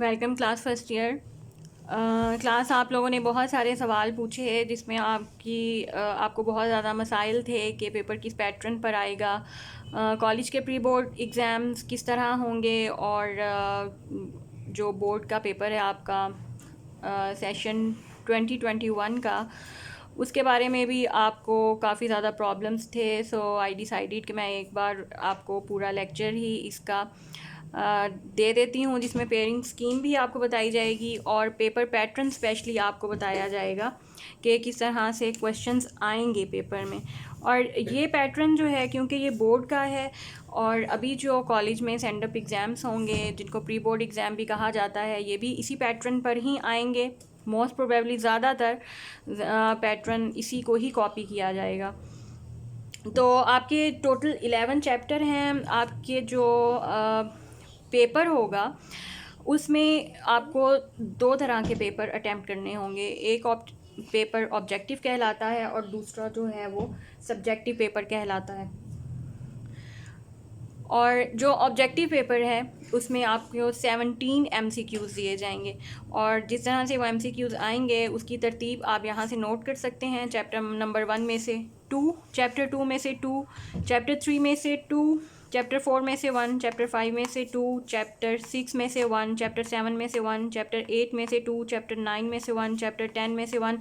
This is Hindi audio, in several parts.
Welcome class first year. Class आप लोगों ने बहुत सारे सवाल पूछे हैं जिसमें आपको बहुत ज़्यादा मसाइल थे कि पेपर किस पैटर्न पर आएगा, कॉलेज के प्री बोर्ड एग्ज़ाम्स किस तरह होंगे और जो बोर्ड का पेपर है आपका सेशन 2021 का, उसके बारे में भी आपको काफ़ी ज़्यादा प्रॉब्लम्स थे। सो आई डिसाइडेड कि मैं एक बार आपको पूरा लेक्चर ही इसका दे देती हूँ जिसमें पेयरिंग स्कीम भी आपको बताई जाएगी और पेपर पैटर्न स्पेशली आपको बताया जाएगा कि किस तरह से क्वेश्चंस आएंगे पेपर में। और ये पैटर्न जो है, क्योंकि ये बोर्ड का है और अभी जो कॉलेज में सेंड अप एग्ज़ाम्स होंगे जिनको प्री बोर्ड एग्ज़ाम भी कहा जाता है, ये भी इसी पैटर्न पर ही आएंगे। मोस्ट प्रोबेबली ज़्यादातर पैटर्न इसी को ही कॉपी किया जाएगा। तो आपके टोटल 11 चैप्टर हैं। आपके जो पेपर होगा उसमें आपको दो तरह के पेपर अटेम्प्ट करने होंगे। एक पेपर ऑब्जेक्टिव कहलाता है और दूसरा जो है वो सब्जेक्टिव पेपर कहलाता है। और जो ऑब्जेक्टिव पेपर है उसमें आपको 17 MCQs दिए जाएंगे और जिस तरह से वो MCQs आएंगे उसकी तरतीब आप यहाँ से नोट कर सकते हैं। चैप्टर नंबर 1 में से 2, चैप्टर 2 में से 2, चैप्टर 3 में से 2, चैप्टर 4 में से 1, चैप्टर 5 में से 2, चैप्टर 6 में से 1, चैप्टर 7 में से 1, चैप्टर 8 में से 2, चैप्टर 9 में से 1, चैप्टर 10 में से 1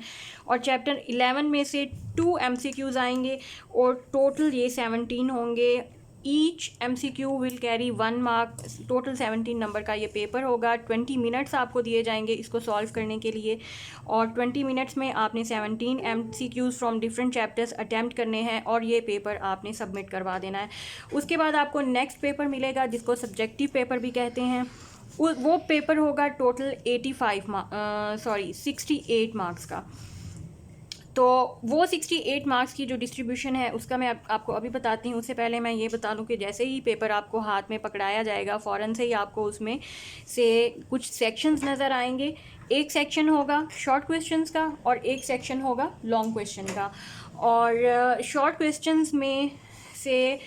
और चैप्टर 11 में से 2 MCQs आएंगे और टोटल ये 17 होंगे। Each MCQ will carry 1 mark. Total 17 number का ये पेपर होगा। 20 मिनट्स आपको दिए जाएंगे इसको सॉल्व करने के लिए और 20 मिनट्स में आपने 17 MCQs from different chapters attempt करने हैं और ये पेपर आपने सबमिट करवा देना है। उसके बाद आपको नेक्स्ट पेपर मिलेगा जिसको सब्जेक्टिव पेपर भी कहते हैं। वो पेपर होगा टोटल 68 मार्क्स का। तो वो 68 मार्क्स की जो डिस्ट्रीब्यूशन है उसका मैं आपको अभी बताती हूँ। उससे पहले मैं ये बता दूँ कि जैसे ही पेपर आपको हाथ में पकड़ाया जाएगा फ़ौरन से ही आपको उसमें से कुछ सेक्शंस नज़र आएंगे। एक सेक्शन होगा शॉर्ट क्वेश्चंस का और एक सेक्शन होगा लॉन्ग क्वेश्चन का। और शॉर्ट क्वेश्चंस में से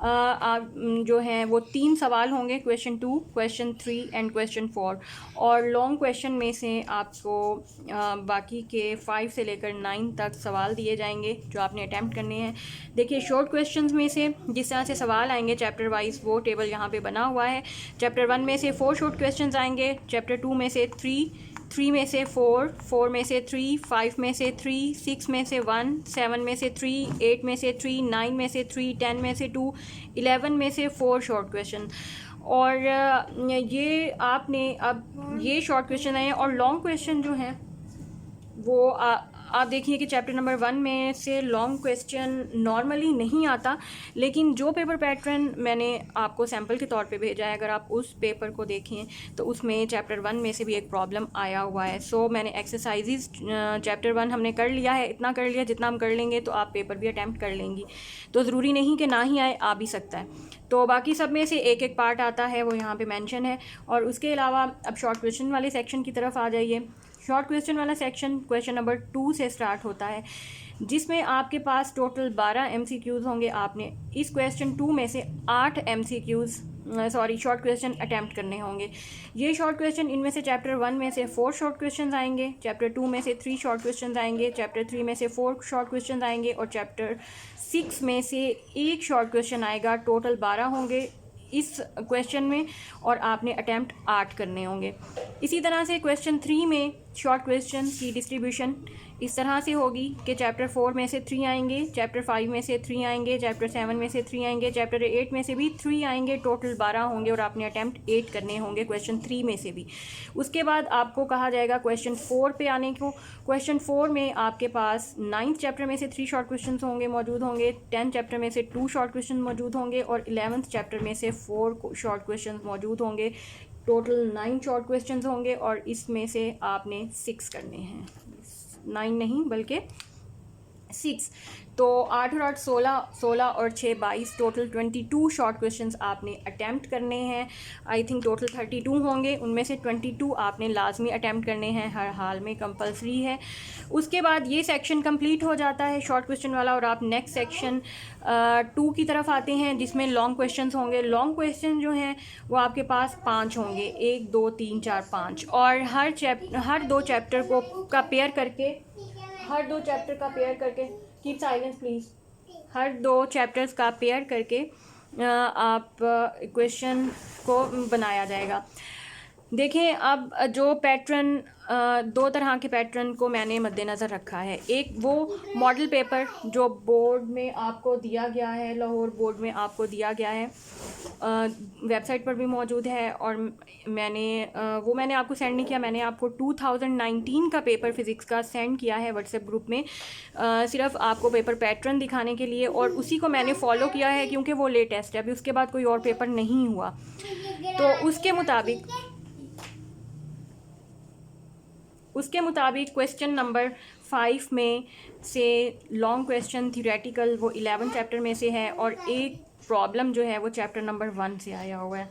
जो हैं वो 3 सवाल होंगे, क्वेश्चन 2, क्वेश्चन 3 एंड क्वेश्चन 4। और लॉन्ग क्वेश्चन में से आपको बाकी के 5 से लेकर 9 तक सवाल दिए जाएंगे जो आपने अटैम्प्ट करने हैं। देखिए शॉर्ट क्वेश्चंस में से जिस तरह से सवाल आएंगे चैप्टर वाइज वो टेबल यहाँ पे बना हुआ है। चैप्टर 1 में से 4 शॉर्ट क्वेश्चंस आएंगे, चैप्टर 2 में से 3 में से 4 में से 3, 5 में से 3, 6 में से 1, 7 में से 3, 8 में से 3, 9 में से 3, 10 में से 2, 11 में से 4 शॉर्ट क्वेश्चन। और ये आपने अब ये शॉर्ट क्वेश्चन आए और लॉन्ग क्वेश्चन जो हैं वो आप देखिए कि चैप्टर नंबर 1 में से लॉन्ग क्वेश्चन नॉर्मली नहीं आता, लेकिन जो पेपर पैटर्न मैंने आपको सैम्पल के तौर पे भेजा है अगर आप उस पेपर को देखें तो उसमें चैप्टर 1 में से भी एक प्रॉब्लम आया हुआ है। सो मैंने एक्सरसाइजेज चैप्टर 1 हमने कर लिया है, इतना कर लिया जितना हम कर लेंगे तो आप पेपर भी अटैम्प्ट कर लेंगी। तो ज़रूरी नहीं कि ना ही आए, आ भी सकता है। तो बाकी सब में से एक एक पार्ट आता है वो यहाँ पे मेंशन है। और उसके अलावा अब शॉर्ट क्वेश्चन वाले सेक्शन की तरफ आ जाइए। शॉर्ट क्वेश्चन वाला सेक्शन क्वेश्चन नंबर 2 से स्टार्ट होता है जिसमें आपके पास टोटल 12 MCQs होंगे। आपने इस क्वेश्चन 2 में से 8 शॉर्ट क्वेश्चन अटैम्प्ट करने होंगे। ये शॉर्ट क्वेश्चन इनमें से चैप्टर 1 में से 4 शॉर्ट क्वेश्चन आएंगे, चैप्टर 2 में से 3 शॉर्ट क्वेश्चन आएंगे, चैप्टर 3 में से 4 शॉर्ट क्वेश्चन आएंगे और चैप्टर 6 में से 1 शॉर्ट क्वेश्चन आएगा। टोटल 12 होंगे इस क्वेश्चन में और आपने अटैम्प्ट 8 करने होंगे। इसी तरह से क्वेश्चन 3 में शॉर्ट क्वेश्चन की डिस्ट्रीब्यूशन इस तरह से होगी कि चैप्टर 4 में से 3 आएंगे, चैप्टर 5 में से 3 आएंगे, चैप्टर 7 में से 3 आएंगे, चैप्टर 8 में से भी 3 आएंगे। टोटल 12 होंगे और आपने अटैम्प्ट 8 करने होंगे क्वेश्चन 3 में से भी। उसके बाद आपको कहा जाएगा क्वेश्चन 4 पे आने को। क्वेश्चन 4 में आपके पास 9th चैप्टर में से 3 शॉर्ट क्वेश्चन मौजूद होंगे, 10th चैप्टर में से 2 शॉर्ट क्वेश्चन मौजूद होंगे और 11th चैप्टर में से 4 शॉर्ट क्वेश्चन मौजूद होंगे। टोटल 9 शॉर्ट क्वेश्चंस होंगे और इसमें से आपने 6 करने हैं। 9 नहीं बल्कि 6, तो 8 और 8 16, 16 और 6 22, टोटल 22 शॉर्ट क्वेश्चंस आपने अटैम्प्ट करने हैं। आई थिंक टोटल 32 होंगे, उनमें से 22 आपने लाजमी अटैम्प्ट करने हैं, हर हाल में कंपलसरी है। उसके बाद ये सेक्शन कंप्लीट हो जाता है शॉर्ट क्वेश्चन वाला, और आप नेक्स्ट सेक्शन 2 की तरफ आते हैं, जिसमें लॉन्ग क्वेश्चंस होंगे। लॉन्ग क्वेश्चन जो हैं वो आपके पास 5 होंगे, 1 2 3 4 5, और हर 2 चैप्टर को का पेयर करके, हर 2 चैप्टर का पेयर करके, keep silence please, her 2 chapters का पेयर करके आप क्वेश्चन को बनाया जाएगा। देखें, अब जो पैटर्न, 2 तरह के पैटर्न को मैंने मद्देनज़र रखा है। एक वो मॉडल पेपर जो बोर्ड में आपको दिया गया है, लाहौर बोर्ड में आपको दिया गया है, वेबसाइट पर भी मौजूद है, और मैंने आपको सेंड नहीं किया, मैंने आपको 2019 का पेपर फ़िज़िक्स का सेंड किया है व्हाट्सएप ग्रुप में, सिर्फ आपको पेपर पैटर्न दिखाने के लिए, और उसी को मैंने फ़ॉलो किया है क्योंकि वो लेटेस्ट है, अभी उसके बाद कोई और पेपर नहीं हुआ। तो उसके मुताबिक क्वेश्चन नंबर 5 में से लॉन्ग क्वेश्चन थ्योरेटिकल वो 11 चैप्टर में से है, और एक प्रॉब्लम जो है वो चैप्टर नंबर 1 से आया हुआ है।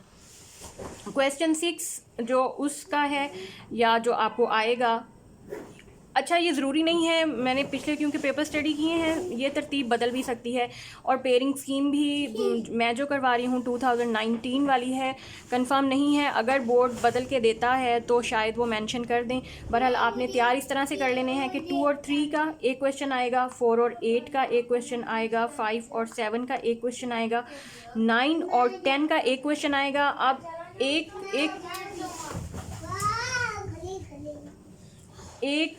क्वेश्चन 6 जो उसका है, या जो आपको आएगा, अच्छा ये ज़रूरी नहीं है, मैंने पिछले क्योंकि पेपर स्टडी किए हैं, ये तरतीब बदल भी सकती है, और पेयरिंग स्कीम भी मैं जो करवा रही हूँ 2019 वाली है, कंफर्म नहीं है। अगर बोर्ड बदल के देता है तो शायद वो मेंशन कर दें। बहरहाल आपने तैयार इस तरह से कर लेने हैं कि 2 और 3 का एक क्वेश्चन आएगा, 4 और 8 का एक क्वेश्चन आएगा, 5 और 7 का एक क्वेश्चन आएगा, 9 और 10 का एक क्वेश्चन आएगा। अब एक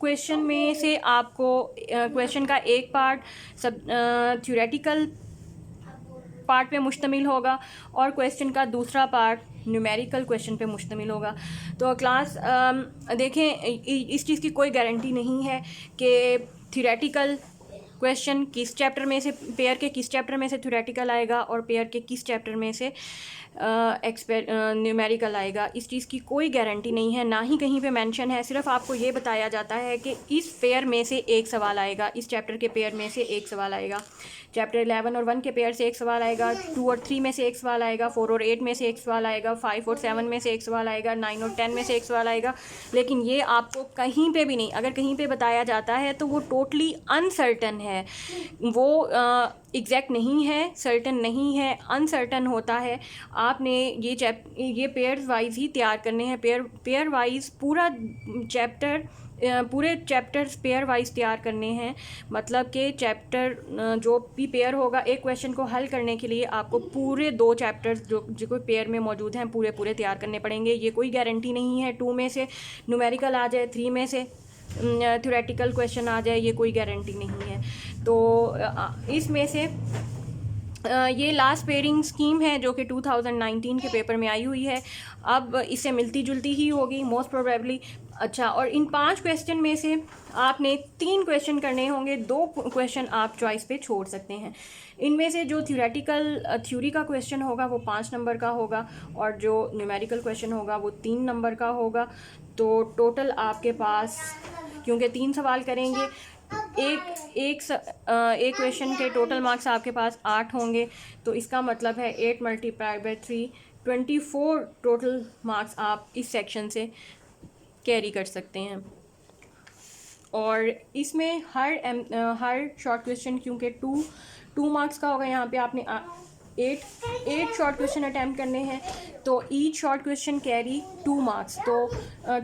क्वेश्चन में से आपको क्वेश्चन का एक पार्ट सब थ्योरेटिकल पार्ट पे मुश्तमिल होगा, और क्वेश्चन का दूसरा पार्ट न्यूमेरिकल क्वेश्चन पे मुश्तमिल होगा। तो क्लास देखें, इस चीज़ की कोई गारंटी नहीं है कि थ्योरेटिकल क्वेश्चन किस चैप्टर में से, पेयर के किस चैप्टर में से थ्योरेटिकल आएगा और पेयर के किस चैप्टर में से न्यूमेरिकल आएगा। इस चीज़ की कोई गारंटी नहीं है, ना ही कहीं पे मेंशन है। सिर्फ आपको ये बताया जाता है कि इस पेयर में से एक सवाल आएगा, इस चैप्टर के पेयर में से एक सवाल आएगा, चैप्टर 11 और 1 के पेयर से एक सवाल आएगा, 2 और 3 में से एक सवाल आएगा, 4 और 8 में से एक सवाल आएगा, 5 और 7 में से एक सवाल आएगा, 9 और 10 में से एक सवाल आएगा। लेकिन ये आपको कहीं पे भी नहीं, अगर कहीं पे बताया जाता है तो वो टोटली अनसर्टन है, वो एग्जैक्ट नहीं है, सर्टन नहीं है, अनसर्टन होता है। आपने ये पेयर वाइज ही तैयार करने हैं, पेयर वाइज पूरे चैप्टर्स पेयर वाइज तैयार करने हैं। मतलब कि चैप्टर जो भी पेयर होगा, एक क्वेश्चन को हल करने के लिए आपको पूरे 2 चैप्टर्स जो कोई पेयर में मौजूद हैं पूरे तैयार करने पड़ेंगे। ये कोई गारंटी नहीं है 2 में से न्यूमेरिकल आ जाए, 3 में से थ्योरेटिकल क्वेश्चन आ जाए, ये कोई गारंटी नहीं है। तो इसमें से ये लास्ट पेयरिंग स्कीम है जो कि 2019 के पेपर में आई हुई है। अब इससे मिलती जुलती ही होगी मोस्ट प्रोबेबली। अच्छा, और इन 5 क्वेश्चन में से आपने 3 क्वेश्चन करने होंगे, 2 क्वेश्चन आप चॉइस पे छोड़ सकते हैं। इनमें से जो थ्योरी का क्वेश्चन होगा वो 5 नंबर का होगा, और जो न्यूमेरिकल क्वेश्चन होगा वो 3 नंबर का होगा। तो टोटल आपके पास, क्योंकि 3 सवाल करेंगे, एक क्वेश्चन के टोटल मार्क्स आपके पास 8 होंगे, तो इसका मतलब है 8 × 3 24 टोटल मार्क्स आप इस सेक्शन से कैरी कर सकते हैं। और इसमें हर शॉर्ट क्वेश्चन क्योंकि 2 मार्क्स का होगा, यहाँ पे आपने 8 शॉर्ट क्वेश्चन अटैम्प्ट करने हैं, तो each short question carry 2 marks. तो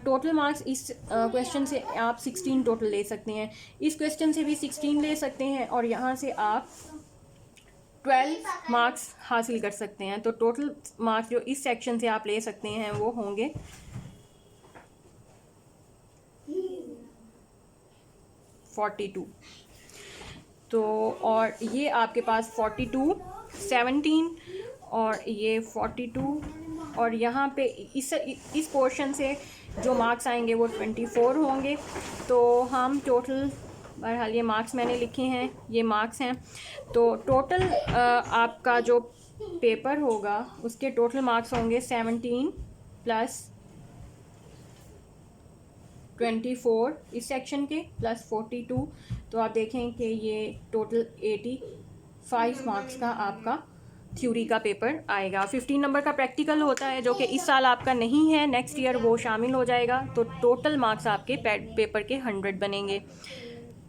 टोटल मार्क्स इस क्वेश्चन से आप 16 टोटल ले सकते हैं, इस क्वेश्चन से भी 16 ले सकते हैं, और यहाँ से आप 12 मार्क्स हासिल कर सकते हैं। तो टोटल मार्क्स जो इस सेक्शन से आप ले सकते हैं वो होंगे 42। तो और ये आपके पास 42, 17 और ये 42, और यहाँ पे इस पोर्शन से जो मार्क्स आएंगे वो 24 होंगे। तो हम टोटल, बहरहाल ये मार्क्स मैंने लिखे हैं, ये मार्क्स हैं। तो टोटल आपका जो पेपर होगा उसके टोटल मार्क्स होंगे 17 + 24 इस सेक्शन के प्लस 42, तो आप देखें कि ये टोटल 85 मार्क्स का आपका थ्योरी का पेपर आएगा। 15 नंबर का प्रैक्टिकल होता है जो कि इस साल आपका नहीं है, नेक्स्ट ईयर वो शामिल हो जाएगा, तो टोटल मार्क्स आपके पेपर के 100 बनेंगे।